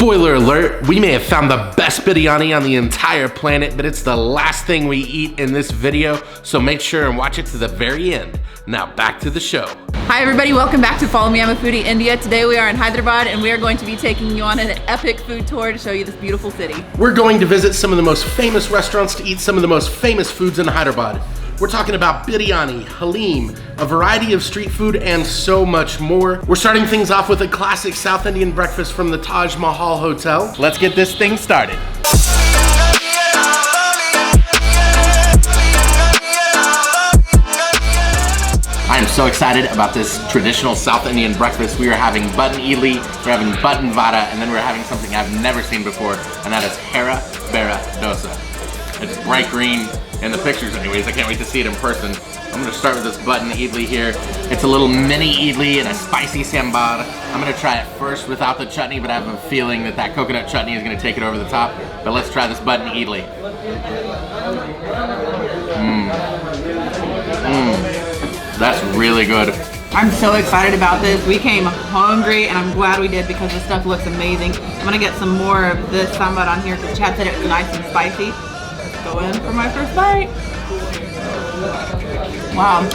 Spoiler alert, we may have found the best biryani on the entire planet, but it's the last thing we eat in this video, so make sure and watch it to the very end. Now back to the show. Hi everybody, welcome back to Follow Me, I'm a Foodie India. Today we are in Hyderabad and we are going to be taking you on an epic food tour to show you this beautiful city. We're going to visit some of the most famous restaurants to eat some of the most famous foods in Hyderabad. We're talking about biryani, halim, a variety of street food, and so much more. We're starting things off with a classic South Indian breakfast from the Taj Mahal Hotel. Let's get this thing started. I am so excited about this traditional South Indian breakfast. We are having button idli, we're having button vada, and then we're having something I've never seen before, and that is hara bera dosa. It's bright green in the pictures anyways. I can't wait to see it in person. I'm gonna start with this button idli here. It's a little mini idli and a spicy sambar. I'm gonna try it first without the chutney, but I have a feeling that that coconut chutney is gonna take it over the top. But let's try this button idli. That's really good. I'm so excited about this. We came hungry and I'm glad we did because this stuff looks amazing. I'm gonna get some more of this sambar on here because Chad said it was nice and spicy. Let's go in for my first bite. Wow,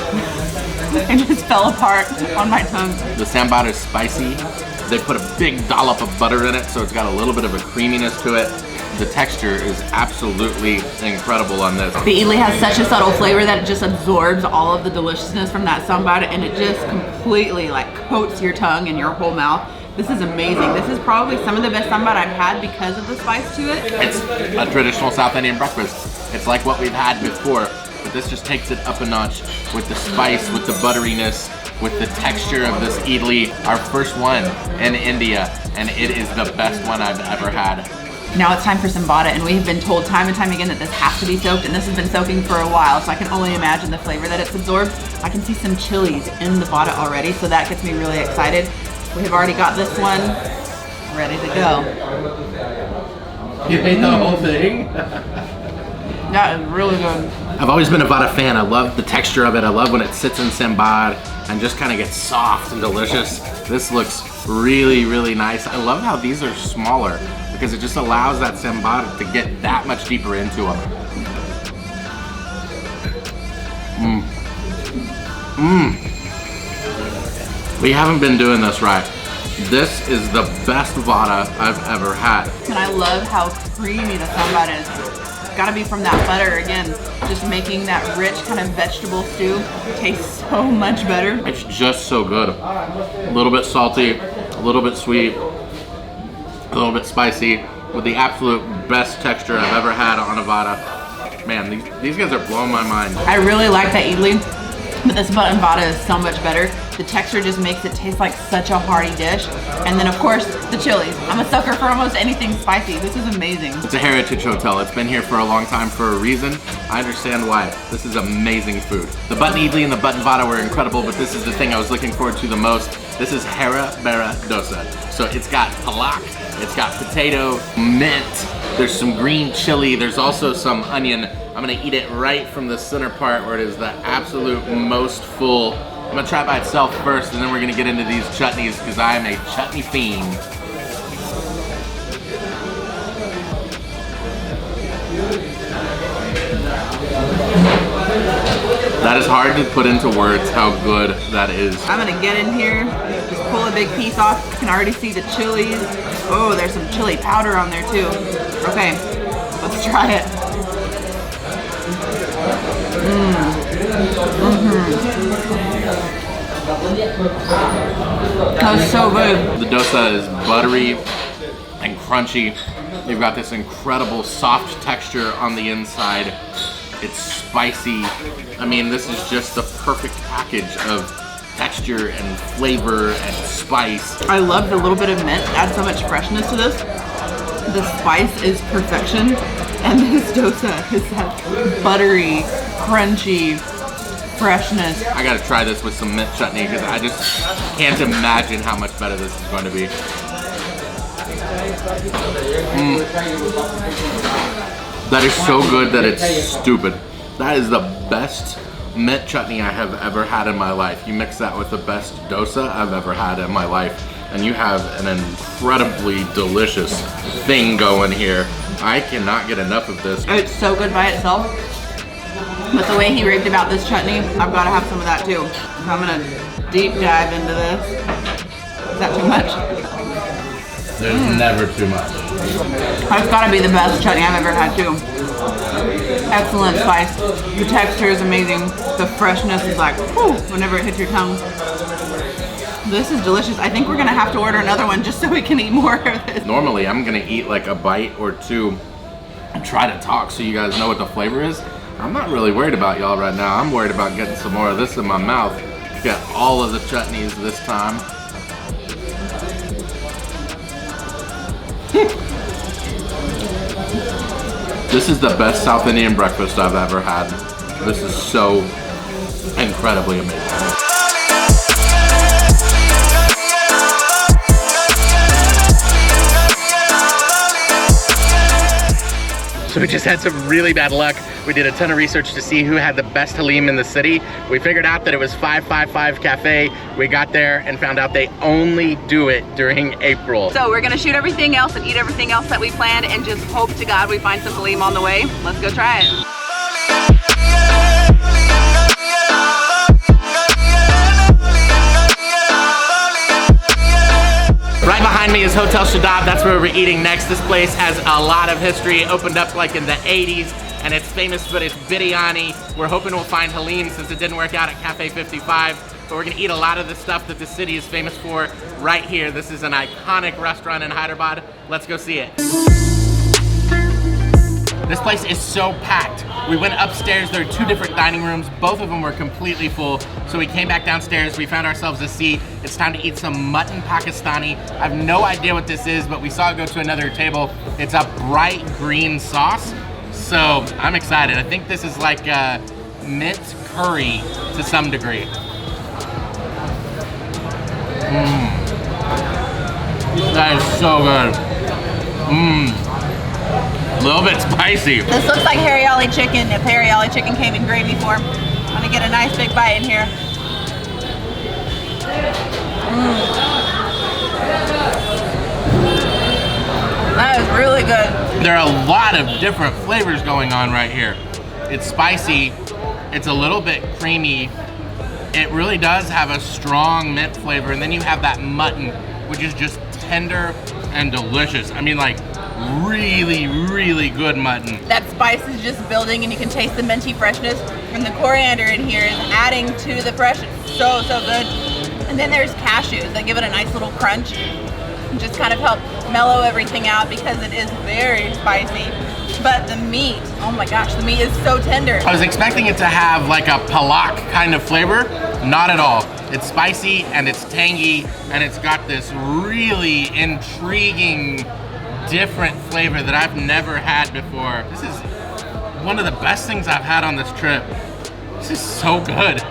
it just fell apart on my tongue. The sambar is spicy. They put a big dollop of butter in it, so it's got a little bit of a creaminess to it. The texture is absolutely incredible on this. The idli has such a subtle flavor that it just absorbs all of the deliciousness from that sambar and it just completely like coats your tongue and your whole mouth. This is amazing. This is probably some of the best sambar I've had because of the spice to it. It's a traditional South Indian breakfast. It's like what we've had before, but this just takes it up a notch with the spice, with the butteriness, with the texture of this idli. Our first one in India, and it is the best one I've ever had. Now it's time for some vada, and we have been told time and time again that this has to be soaked, and this has been soaking for a while, so I can only imagine the flavor that it's absorbed. I can see some chilies in the vada already, so that gets me really excited. We have already got this one ready to go. You ate the whole thing? That is really good. I've always been a vada fan. I love the texture of it. I love when it sits in sambar and just kind of gets soft and delicious. This looks really, really nice. I love how these are smaller because it just allows that sambar to get that much deeper into them. We haven't been doing this right. This is the best vada I've ever had. And I love how creamy the sambar is. It's gotta be from that butter again, just making that rich kind of vegetable stew taste so much better. It's just so good. A little bit salty, a little bit sweet, a little bit spicy, with the absolute best texture I've ever had on a vada. Man, these guys are blowing my mind. I really like that idli, but this button vada is so much better. The texture just makes it taste like such a hearty dish. And then of course, the chilies. I'm a sucker for almost anything spicy. This is amazing. It's a heritage hotel. It's been here for a long time for a reason. I understand why. This is amazing food. The button idli and the button vada were incredible, but this is the thing I was looking forward to the most. This is hara bera dosa. So it's got palak, it's got potato, mint, there's some green chili, there's also some onion. I'm gonna eat it right from the center part where it is the absolute most full. I'm gonna try it by itself first, and then we're gonna get into these chutneys because I am a chutney fiend. That is hard to put into words how good that is. I'm gonna get in here, just pull a big piece off. You can already see the chilies. Oh, there's some chili powder on there too. Okay, let's try it. That was so good. The dosa is buttery and crunchy. You've got this incredible soft texture on the inside. It's spicy. I mean, this is just the perfect package of texture and flavor and spice. I love the little bit of mint. Adds so much freshness to this. The spice is perfection. And this dosa is that buttery, crunchy freshness. I gotta try this with some mint chutney because I just can't imagine how much better this is going to be. That is so good that it's stupid. That is the best mint chutney I have ever had in my life. You mix that with the best dosa I've ever had in my life. and you have an incredibly delicious thing going here. I cannot get enough of this. It's so good by itself, but the way he raved about this chutney, I've got to have some of that too. So I'm gonna deep dive into this. Is that too much? There's never too much. That's got to be the best chutney I've ever had too. Excellent spice. The texture is amazing. The freshness is like, whew, whenever it hits your tongue. This is delicious. I think we're gonna have to order another one just so we can eat more of this. Normally, I'm gonna eat like a bite or two and try to talk so you guys know what the flavor is. I'm not really worried about y'all right now. I'm worried about getting some more of this in my mouth. Get all of the chutneys this time. This is the best South Indian breakfast I've ever had. This is so incredibly amazing. So we just had some really bad luck. We did a ton of research to see who had the best halim in the city. We figured out that it was 555 Cafe. We got there and found out they only do it during April. So we're gonna shoot everything else and eat everything else that we planned and just hope to God we find some halim on the way. Let's go try it. Right behind me is Hotel Shadab. That's where we're eating next. This place has a lot of history. It opened up like in the 80s and it's famous for its biryani. We're hoping we'll find halim since it didn't work out at Cafe 55. But we're gonna eat a lot of the stuff that the city is famous for right here. This is an iconic restaurant in Hyderabad. Let's go see it. This place is so packed. We went upstairs, there are 2 different dining rooms. Both of them were completely full. So we came back downstairs, we found ourselves a seat. It's time to eat some mutton Pakistani. I have no idea what this is, but we saw it go to another table. It's a bright green sauce. So I'm excited. I think this is like a mint curry to some degree. That is so good. A little bit spicy. This looks like Haryali chicken if Haryali chicken came in gravy form. I'm gonna get a nice big bite in here. That is really good. There are a lot of different flavors going on right here. It's spicy, it's a little bit creamy. It really does have a strong mint flavor, and then you have that mutton, which is just tender and delicious. I mean, like, really, really good mutton. That spice is just building and you can taste the minty freshness, and the coriander in here is adding to the freshness. So good. And then there's cashews that give it a nice little crunch and just kind of help mellow everything out because it is very spicy. But the meat, oh my gosh, the meat is so tender. I was expecting it to have like a palak kind of flavor. Not at all. It's spicy and it's tangy and it's got this really intriguing different flavor that I've never had before. This is one of the best things I've had on this trip. This is so good.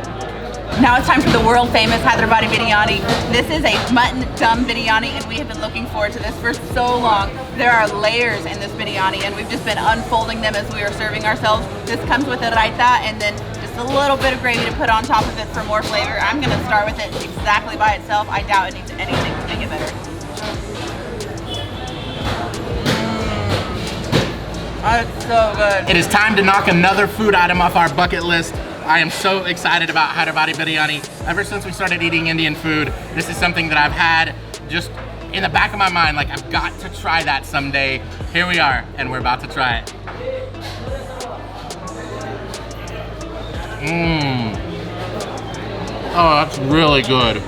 Now it's time for the world famous Hyderabadi Biryani. This is a mutton dum biryani and we have been looking forward to this for so long. There are layers in this biryani and we've just been unfolding them as we are serving ourselves. This comes with a raita and then just a little bit of gravy to put on top of it for more flavor. I'm gonna start with it exactly by itself. I doubt it needs anything to make it better. That's so good. It is time to knock another food item off our bucket list. I am so excited about Hyderabadi Biryani. Ever since we started eating Indian food, this is something that I've had just in the back of my mind, like I've got to try that someday. Here we are, and we're about to try it. Oh, that's really good.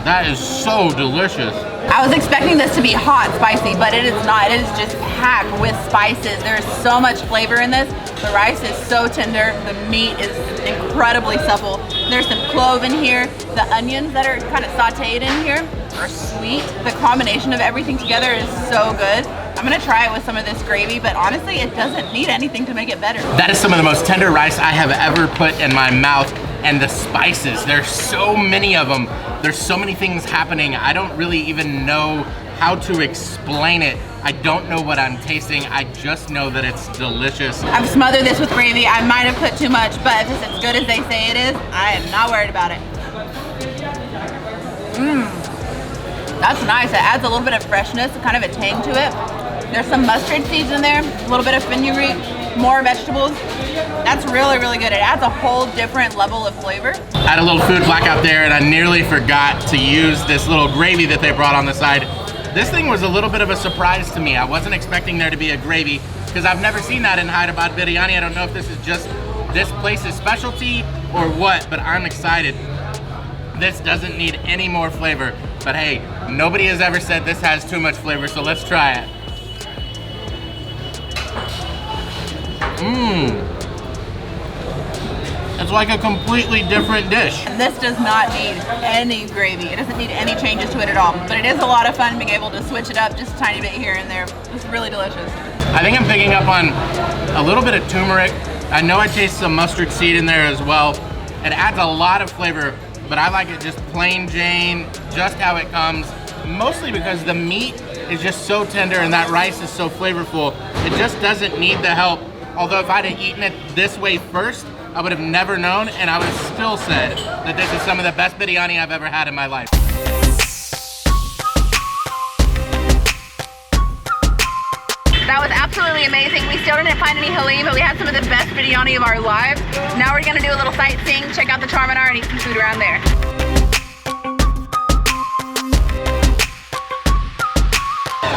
That is so delicious. I was expecting this to be hot spicy, but it is not. It is just packed with spices. There's so much flavor in this. The rice is so tender. The meat is incredibly supple. There's some clove in here. The onions that are kind of sauteed in here are sweet. The combination of everything together is so good. I'm gonna try it with some of this gravy, but honestly, it doesn't need anything to make it better. That is some of the most tender rice I have ever put in my mouth. And the spices, there's so many of them. There's so many things happening. I don't really even know how to explain it. I don't know what I'm tasting. I just know that it's delicious. I've smothered this with gravy. I might have put too much, but if it's as good as they say it is, I am not worried about it. That's nice. It adds a little bit of freshness, kind of a tang to it. There's some mustard seeds in there, a little bit of fenugreek, more vegetables. That's really, really good. It adds a whole different level of flavor. I had a little food blackout there and I nearly forgot to use this little gravy that they brought on the side. This thing was a little bit of a surprise to me. I wasn't expecting there to be a gravy because I've never seen that in Hyderabad Biryani. I don't know if this is just this place's specialty or what, but I'm excited. This doesn't need any more flavor, but hey, nobody has ever said this has too much flavor, so let's try it. It's like a completely different dish. This does not need any gravy. It doesn't need any changes to it at all, but it is a lot of fun being able to switch it up just a tiny bit here and there. It's really delicious. I think I'm picking up on a little bit of turmeric. I know I taste some mustard seed in there as well. It adds a lot of flavor, but I like it just plain Jane, just how it comes, mostly because the meat is just so tender and that rice is so flavorful. It just doesn't need the help. Although if I'd have eaten it this way first, I would have never known, and I would have still said that this is some of the best biryani I've ever had in my life. That was absolutely amazing. We still didn't find any halim, but we had some of the best biryani of our lives. Now we're gonna do a little sightseeing, check out the Charminar, and eat some food around there.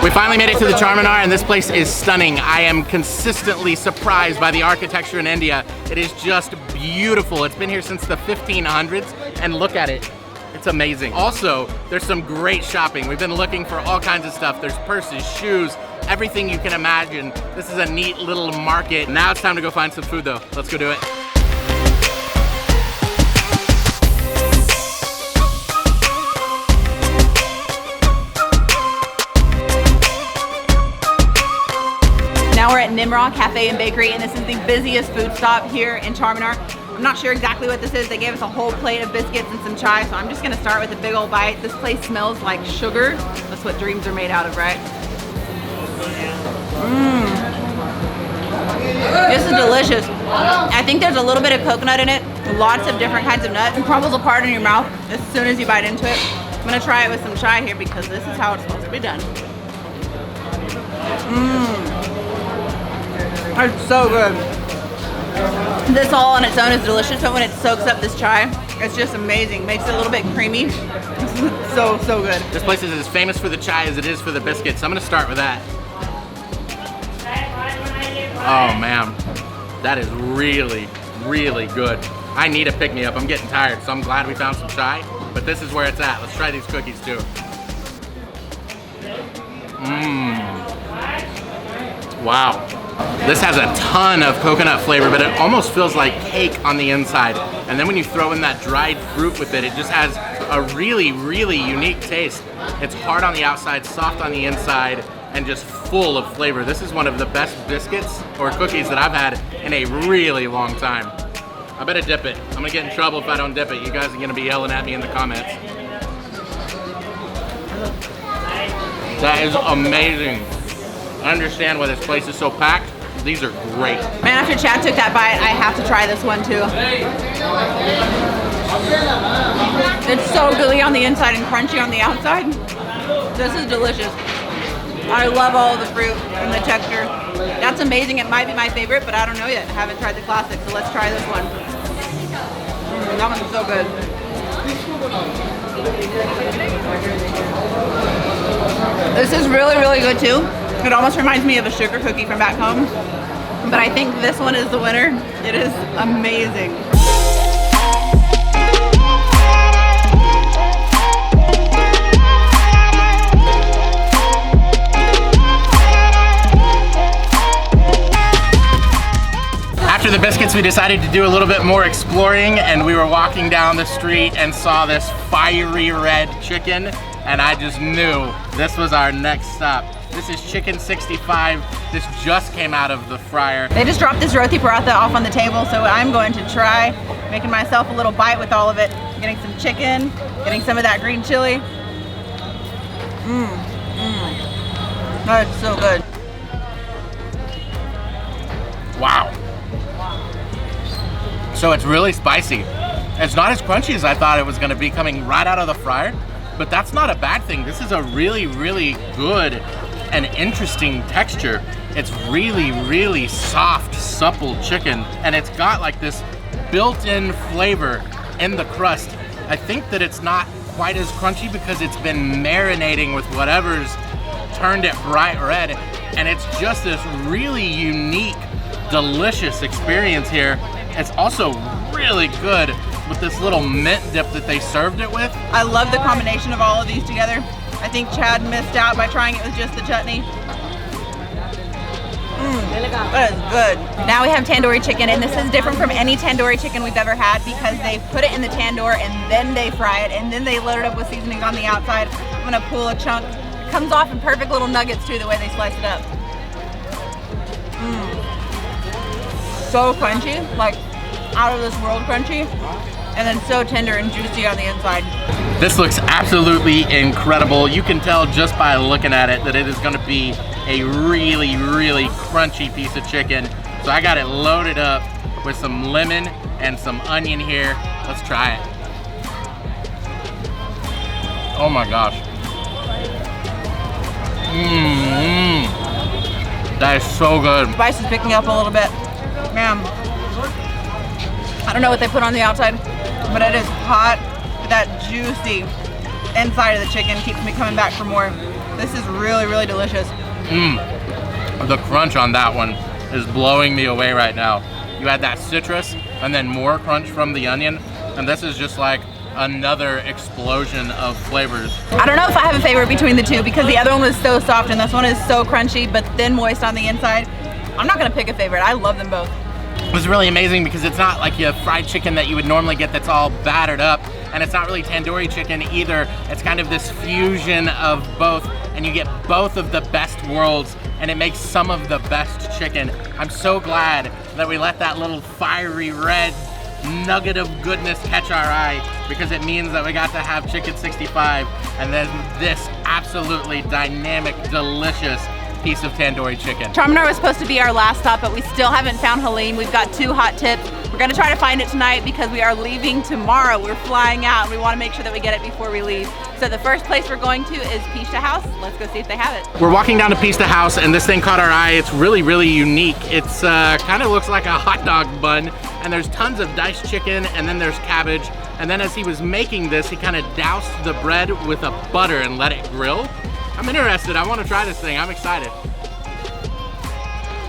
We finally made it to the Charminar, and this place is stunning. I am consistently surprised by the architecture in India. It is just beautiful. It's been here since the 1500s, and look at it. It's amazing. Also, there's some great shopping. We've been looking for all kinds of stuff. There's purses, shoes, everything you can imagine. This is a neat little market. Now it's time to go find some food though. Let's go do it. Now we're at Nimra Cafe and Bakery, and this is the busiest food stop here in Charminar. I'm not sure exactly what this is. They gave us a whole plate of biscuits and some chai, so I'm just gonna start with a big old bite. This place smells like sugar. That's what dreams are made out of, right? This is delicious. I think there's a little bit of coconut in it, lots of different kinds of nuts. It crumbles apart in your mouth as soon as you bite into it. I'm gonna try it with some chai here because this is how it's supposed to be done. It's so good. This all on its own is delicious, but when it soaks up this chai, it's just amazing. Makes it a little bit creamy. So good. This place is as famous for the chai as it is for the biscuits. I'm gonna start with that. Oh man, that is really, really good. I need a pick-me-up. I'm getting tired, so I'm glad we found some chai, but this is where it's at. Let's try these cookies too. Wow. This has a ton of coconut flavor, but it almost feels like cake on the inside. And then when you throw in that dried fruit with it, it just has a really, really unique taste. It's hard on the outside, soft on the inside, and just full of flavor. This is one of the best biscuits or cookies that I've had in a really long time. I better dip it. I'm gonna get in trouble if I don't dip it. You guys are gonna be yelling at me in the comments. That is amazing. I understand why this place is so packed. These are great. Man, after Chad took that bite, I have to try this one too. It's so gooey on the inside and crunchy on the outside. This is delicious. I love all the fruit and the texture. That's amazing. It might be my favorite, but I don't know yet. I haven't tried the classic, so let's try this one. That one's so good. This is really, really good too. It almost reminds me of a sugar cookie from back home, but I think this one is the winner. It is amazing. After the biscuits, we decided to do a little bit more exploring, and we were walking down the street and saw this fiery red chicken, and I just knew this was our next stop. This is chicken 65. This just came out of the fryer. They just dropped this roti paratha off on the table, so I'm going to try making myself a little bite with all of it. Getting some chicken, getting some of that green chili. That's so good. Wow. So it's really spicy. It's not as crunchy as I thought it was gonna be coming right out of the fryer. but that's not a bad thing. This is a really, really good and interesting texture. It's really, really soft, supple chicken, and it's got like this built-in flavor in the crust. I think that it's not quite as crunchy because it's been marinating with whatever's turned it bright red, and it's just this really unique, delicious experience here. It's also really good with this little mint dip that they served it with. I love the combination of all of these together. I think Chad missed out by trying it with just the chutney. That is good. Now we have tandoori chicken, and this is different from any tandoori chicken we've ever had because they put it in the tandoor and then they fry it and then they load it up with seasonings on the outside. I'm gonna pull a chunk. It comes off in perfect little nuggets too, the way they slice it up. So crunchy, like out of this world crunchy, and then so tender and juicy on the inside. This looks absolutely incredible. You can tell just by looking at it that it is gonna be a really, really crunchy piece of chicken. So I got it loaded up with some lemon and some onion here. Let's try it. Oh my gosh. That is so good. Spice is picking up a little bit. Man, I don't know what they put on the outside, but it is hot. That juicy inside of the chicken keeps me coming back for more. This is really, really delicious. The crunch on that one is blowing me away right now. You had that citrus and then more crunch from the onion, and this is just like another explosion of flavors. I don't know if I have a favorite between the two because the other one was so soft and this one is so crunchy but then moist on the inside. I'm not gonna pick a favorite. I love them both. It was really amazing because it's not like your fried chicken that you would normally get that's all battered up, and it's not really tandoori chicken either. It's kind of this fusion of both, and you get both of the best worlds, and it makes some of the best chicken. I'm so glad that we let that little fiery red nugget of goodness catch our eye, because it means that we got to have chicken 65 and then this absolutely dynamic, delicious piece of tandoori chicken. Charminar was supposed to be our last stop, but we still haven't found halim. We've got 2 hot tips. We're gonna try to find it tonight because we are leaving tomorrow. We're flying out and we wanna make sure that we get it before we leave. So the first place we're going to is Pista House. Let's go see if they have it. We're walking down to Pista House and this thing caught our eye. It's really, really unique. It's kind of looks like a hot dog bun, and there's tons of diced chicken, and then there's cabbage. And then as he was making this, he kind of doused the bread with a butter and let it grill. I'm interested. I want to try this thing. I'm excited.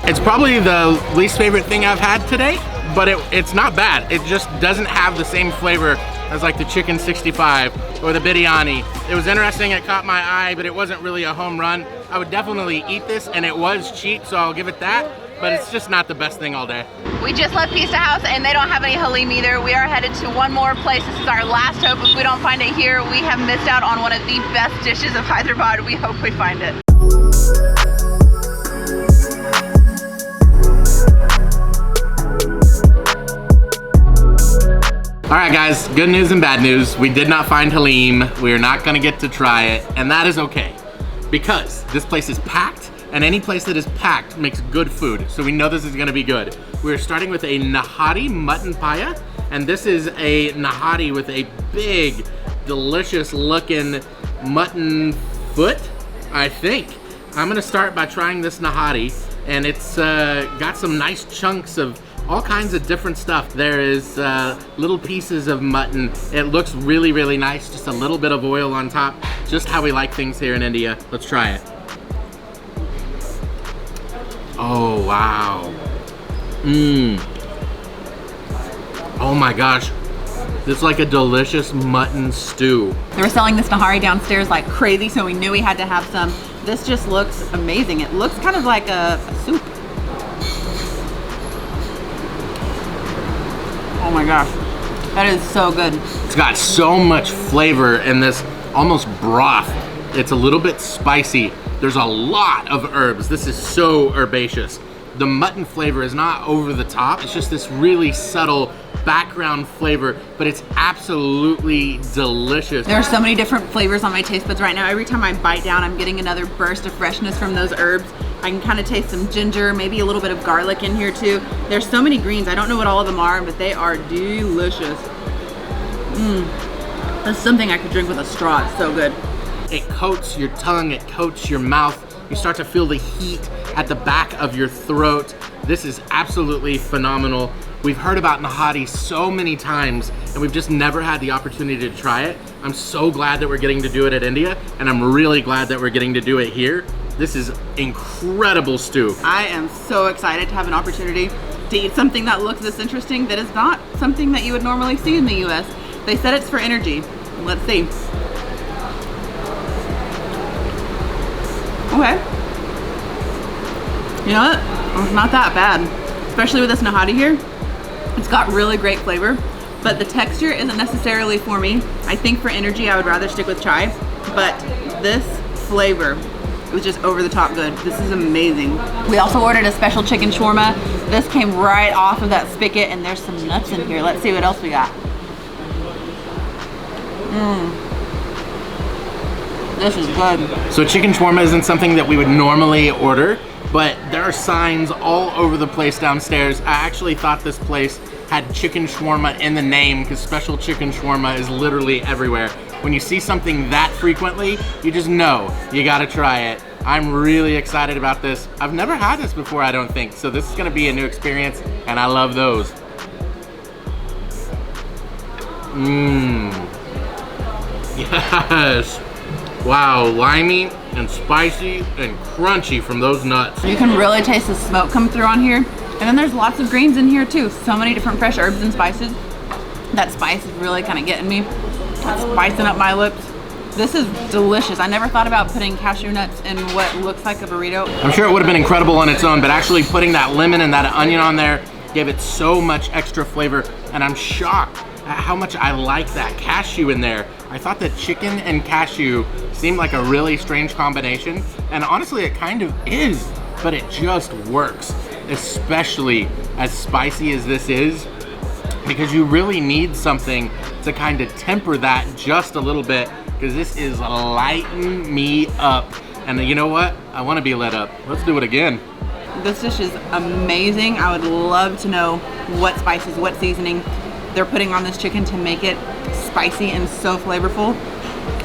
It's probably the least favorite thing I've had today, but it's not bad. It just doesn't have the same flavor as like the chicken 65 or the biryani. It was interesting. It caught my eye, but it wasn't really a home run. I would definitely eat this, and it was cheap, so I'll give it that, but it's just not the best thing all day. We just left Pista House and they don't have any halim either. We are headed to one more place. This is our last hope. If we don't find it here, we have missed out on one of the best dishes of Hyderabad. We hope we find it. All right, guys, good news and bad news. We did not find halim. We are not gonna get to try it, and that is okay, because this place is packed, and any place that is packed makes good food, so we know this is gonna be good. We're starting with a nahari mutton paya, and this is a nahari with a big, delicious looking mutton foot, I think. I'm gonna start by trying this nahari, and it's got some nice chunks of all kinds of different stuff. There is little pieces of mutton. It looks really, really nice. Just a little bit of oil on top. Just how we like things here in India. Let's try it. Oh, wow. Oh my gosh. This is like a delicious mutton stew. They were selling this nahari downstairs like crazy, so we knew we had to have some. This just looks amazing. It looks kind of like a soup. Oh my gosh, that is so good. It's got so much flavor in this almost broth. It's a little bit spicy. There's a lot of herbs. This is so herbaceous. The mutton flavor is not over the top. It's just this really subtle background flavor, but it's absolutely delicious. There are so many different flavors on my taste buds right now. Every time I bite down, I'm getting another burst of freshness from those herbs. I can kind of taste some ginger, maybe a little bit of garlic in here too. There's so many greens. I don't know what all of them are, but they are delicious. That's something I could drink with a straw. It's so good. It coats your tongue, it coats your mouth. You start to feel the heat at the back of your throat. This is absolutely phenomenal. We've heard about Nihari so many times and we've just never had the opportunity to try it. I'm so glad that we're getting to do it at India, and I'm really glad that we're getting to do it here. This is incredible stew. I am so excited to have an opportunity to eat something that looks this interesting that is not something that you would normally see in the US. They said it's for energy. Let's see. Okay. You know what? It's not that bad. Especially with this Nihari here. It's got really great flavor, but the texture isn't necessarily for me. I think for energy, I would rather stick with chai, but this flavor was just over the top good. This is amazing. We also ordered a special chicken shawarma. This came right off of that spigot, and there's some nuts in here. Let's see what else we got. This is good. So chicken shawarma isn't something that we would normally order, but there are signs all over the place downstairs. I actually thought this place had chicken shawarma in the name because special chicken shawarma is literally everywhere. When you see something that frequently, you just know you gotta try it. I'm really excited about this. I've never had this before, I don't think, so this is gonna be a new experience, and I love those. Yes. Wow, limey and spicy and crunchy from those nuts. You can really taste the smoke come through on here. And then there's lots of greens in here too. So many different fresh herbs and spices. That spice is really kind of getting me. It's spicing up my lips. This is delicious. I never thought about putting cashew nuts in what looks like a burrito. I'm sure it would have been incredible on its own, but actually putting that lemon and that onion on there gave it so much extra flavor, and I'm shocked at how much I like that cashew in there. I thought that chicken and cashew seemed like a really strange combination, and honestly it kind of is, but it just works, especially as spicy as this is, because you really need something to kind of temper that just a little bit, because this is lighting me up. And you know what? I want to be lit up. Let's do it again. This dish is amazing. I would love to know what spices, what seasoning they're putting on this chicken to make it spicy and so flavorful.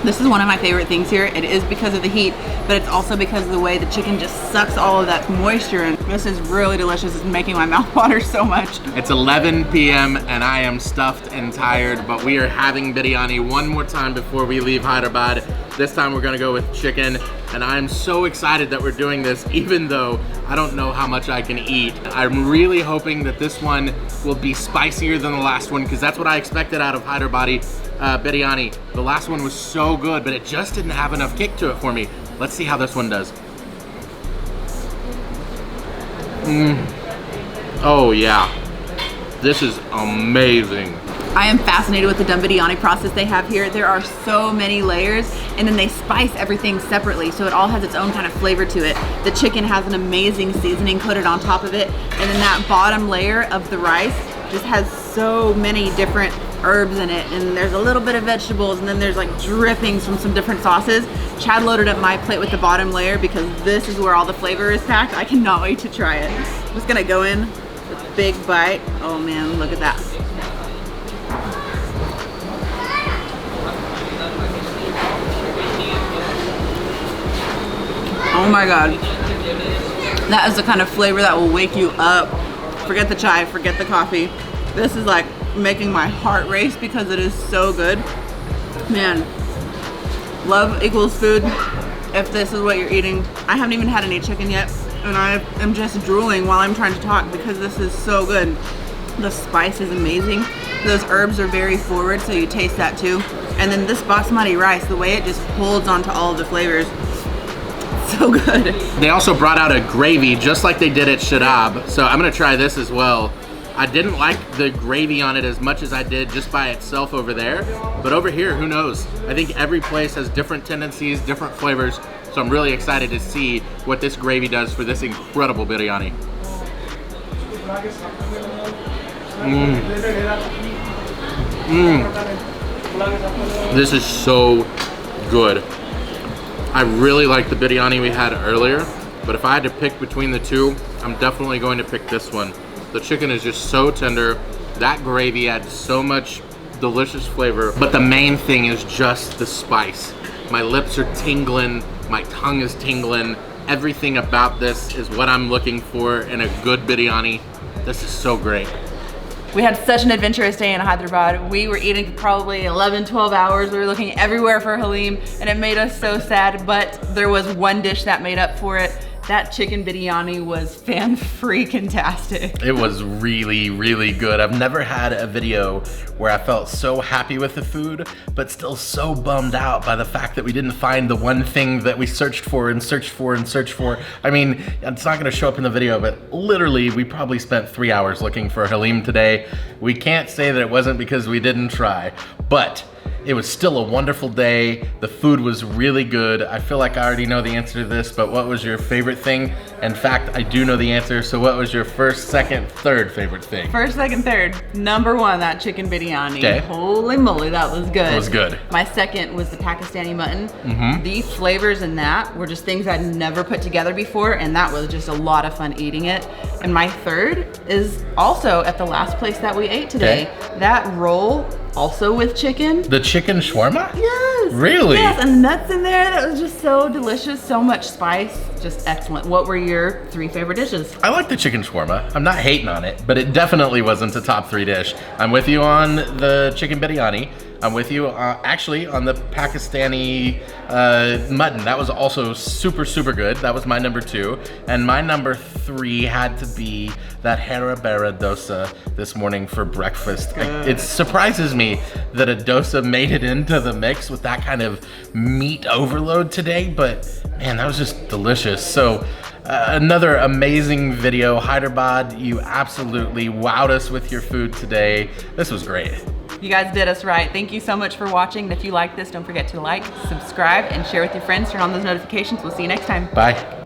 This is one of my favorite things here. It is because of the heat, but it's also because of the way the chicken just sucks all of that moisture in. This is really delicious. It's making my mouth water so much. It's 11 p.m. and I am stuffed and tired, but we are having biryani one more time before we leave Hyderabad. This time we're gonna go with chicken, and I'm so excited that we're doing this, even though I don't know how much I can eat. I'm really hoping that this one will be spicier than the last one, because that's what I expected out of Hyderabadi biryani. The last one was so good, but it just didn't have enough kick to it for me. Let's see how this one does. Oh yeah, this is amazing. I am fascinated with the dum biryani process they have here. There are so many layers, and then they spice everything separately, so it all has its own kind of flavor to it. The chicken has an amazing seasoning coated on top of it, and then that bottom layer of the rice just has so many different herbs in it, and there's a little bit of vegetables, and then there's like drippings from some different sauces. Chad loaded up my plate with the bottom layer because this is where all the flavor is packed. I cannot wait to try it. I'm just gonna go in with a big bite. Oh man, look at that. Oh my God. That is the kind of flavor that will wake you up. Forget the chai, forget the coffee. This is like making my heart race because it is so good. Man, love equals food. If this is what you're eating, I haven't even had any chicken yet, and I am just drooling while I'm trying to talk because this is so good. The spice is amazing. Those herbs are very forward, so you taste that too. And then this basmati rice, the way it just holds onto all of the flavors. So good. They also brought out a gravy just like they did at Shadab, so I'm gonna try this as well. I didn't like the gravy on it as much as I did just by itself over there, but over here, who knows? I think every place has different tendencies, different flavors, so I'm really excited to see what this gravy does for this incredible biryani. This is so good. I really like the biryani we had earlier, but if I had to pick between the two, I'm definitely going to pick this one. The chicken is just so tender. That gravy adds so much delicious flavor. But the main thing is just the spice. My lips are tingling, my tongue is tingling. Everything about this is what I'm looking for in a good biryani. This is so great. We had such an adventurous day in Hyderabad. We were eating for probably 11, 12 hours. We were looking everywhere for halim, and it made us so sad, but there was one dish that made up for it. That chicken biryani was fan-freaking-tastic. It was really, really good. I've never had a video where I felt so happy with the food, but still so bummed out by the fact that we didn't find the one thing that we searched for and searched for and searched for. I mean, it's not gonna show up in the video, but literally we probably spent 3 hours looking for halim today. We can't say that it wasn't because we didn't try, but it was still a wonderful day. The food was really good. I feel like I already know the answer to this, but what was your favorite thing? In fact, I do know the answer, so what was your first, second, third favorite thing? First, second, third. Number one, that chicken biryani. Okay. Holy moly, that was good. It was good. My second was the Pakistani mutton. The flavors in that were just things I'd never put together before, and that was just a lot of fun eating it. And my third is also at the last place that we ate today. Okay. That roll, also with chicken. The chicken shawarma? Yes. Really? Yes, and nuts in there. That was just so delicious, so much spice, just excellent. What were your 3 favorite dishes? I like the chicken shawarma. I'm not hating on it, but it definitely wasn't a top 3 dish. I'm with you on the chicken biryani. I'm with you actually on the Pakistani mutton. That was also super, super good. That was my number 2. And my number 3 had to be that Hyderabad dosa this morning for breakfast. It surprises me that a dosa made it into the mix with that kind of meat overload today, but man, that was just delicious. So another amazing video. Hyderabad, you absolutely wowed us with your food today. This was great. You guys did us right. Thank you so much for watching. And if you like this, don't forget to like, subscribe, and share with your friends. Turn on those notifications. We'll see you next time. Bye.